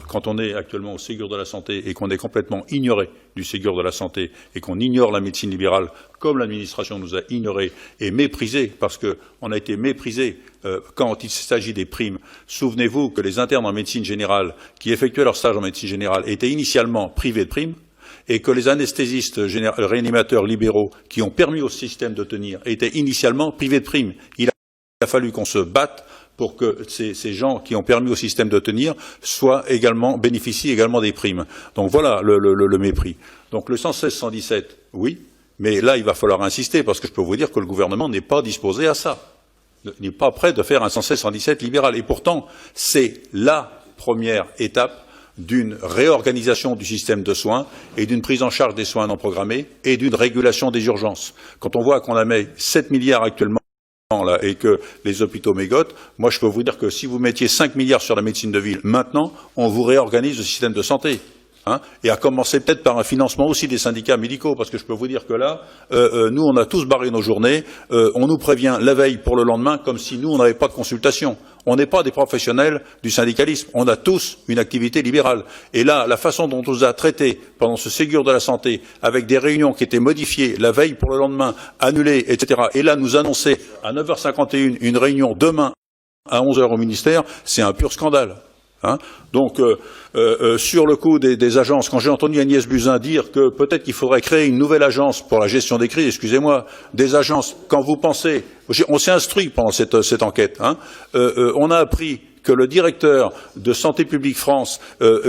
quand on est actuellement au Ségur de la Santé et qu'on est complètement ignoré du Ségur de la Santé et qu'on ignore la médecine libérale, comme l'administration nous a ignorés et méprisés, parce qu'on a été méprisés quand il s'agit des primes. Souvenez-vous que les internes en médecine générale qui effectuaient leur stage en médecine générale étaient initialement privés de primes, et que les anesthésistes réanimateurs libéraux qui ont permis au système de tenir étaient initialement privés de primes. Il a fallu qu'on se batte pour que ces gens qui ont permis au système de tenir bénéficient également des primes. Donc voilà le mépris. Donc le 116-117, oui, mais là il va falloir insister parce que je peux vous dire que le gouvernement n'est pas disposé à ça. Il n'est pas prêt de faire un 116-117 libéral. Et pourtant, c'est la première étape d'une réorganisation du système de soins et d'une prise en charge des soins non programmés et d'une régulation des urgences. Quand on voit qu'on a mis 7 milliards actuellement là, et que les hôpitaux mégotent, moi je peux vous dire que si vous mettiez 5 milliards sur la médecine de ville, maintenant, on vous réorganise le système de santé. Et à commencer peut-être par un financement aussi des syndicats médicaux, parce que je peux vous dire que là, nous, on a tous barré nos journées, on nous prévient la veille pour le lendemain, comme si nous, on n'avait pas de consultation. On n'est pas des professionnels du syndicalisme, on a tous une activité libérale. Et là, la façon dont on nous a traités pendant ce Ségur de la Santé, avec des réunions qui étaient modifiées la veille pour le lendemain, annulées, etc., et là, nous annoncer à 9h51 une réunion demain à 11h au ministère, c'est un pur scandale. Donc, sur le coup des agences, quand j'ai entendu Agnès Buzyn dire que peut-être qu'il faudrait créer une nouvelle agence pour la gestion des crises, excusez-moi, des agences, quand vous pensez, on s'est instruit pendant cette enquête, on a appris que le directeur de Santé publique France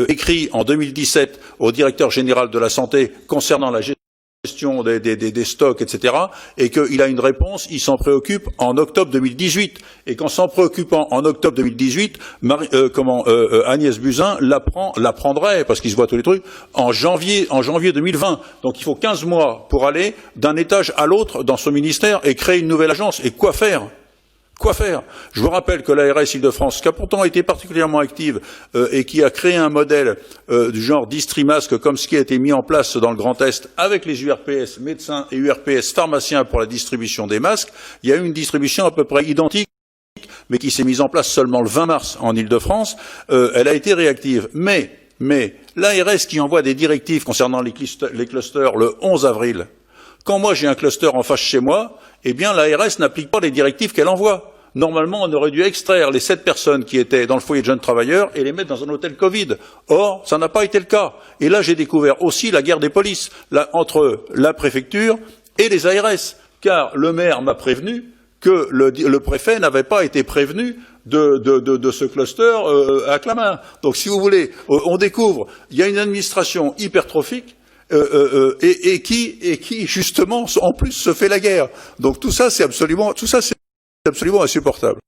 écrit en 2017 au directeur général de la santé concernant la gestion des stocks, etc., et qu'il a une réponse, il s'en préoccupe en octobre 2018, et qu'en s'en préoccupant en octobre 2018, Agnès Buzyn l'apprendrait, parce qu'il se voit tous les trucs, en janvier 2020. Donc il faut 15 mois pour aller d'un étage à l'autre dans son ministère et créer une nouvelle agence. Et quoi faire ? Quoi faire? Je vous rappelle que l'ARS Île-de-France, qui a pourtant été particulièrement active et qui a créé un modèle du genre Distrimasque, comme ce qui a été mis en place dans le Grand Est avec les URPS, médecins et URPS, pharmaciens pour la distribution des masques, il y a eu une distribution à peu près identique, mais qui s'est mise en place seulement le 20 mars en Île-de-France. Elle a été réactive. Mais l'ARS qui envoie des directives concernant les clusters le 11 avril, quand moi j'ai un cluster en face chez moi, eh bien l'ARS n'applique pas les directives qu'elle envoie. Normalement, on aurait dû extraire les 7 personnes qui étaient dans le foyer de jeunes travailleurs et les mettre dans un hôtel Covid. Or, ça n'a pas été le cas. Et là, j'ai découvert aussi la guerre des polices entre la préfecture et les ARS. Car le maire m'a prévenu que le préfet n'avait pas été prévenu de ce cluster à Clamart. Donc, si vous voulez, on découvre, il y a une administration hypertrophique et qui justement en plus se fait la guerre. Donc tout ça c'est absolument insupportable.